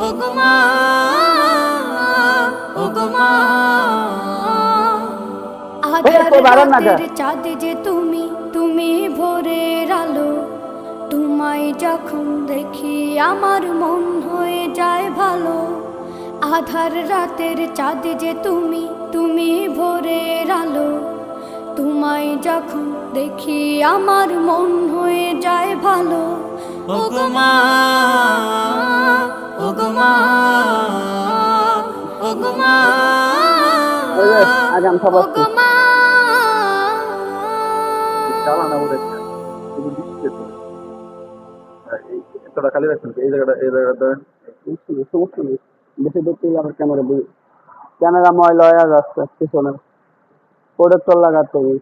ওগো মা, ওগো মা। আধার রাতের চাঁদ যে তুমি, তুমি ভোরের আলো। তোমায় যখন দেখি আমার মন হয়ে যায় ভালো। আধার রাতের চাঁদ যে তুমি, তুমি ভোরের আলো। তোমায় যখন দেখি আমার মন হয়ে যায় ভালো। ওগো মা, ওগো মা, ওগো মা, আগাম খাবার ওগো মা। চালানা বলে শুধু দিচ্ছে তো এতটা খালি রাখছেন এই জায়গাটা সমস্যা নেই বেশি দেখতে আমার ক্যামেরা ময়লা হয়ে যাচ্ছে পিছনে প্রোটেক্টর লাগাতে হবে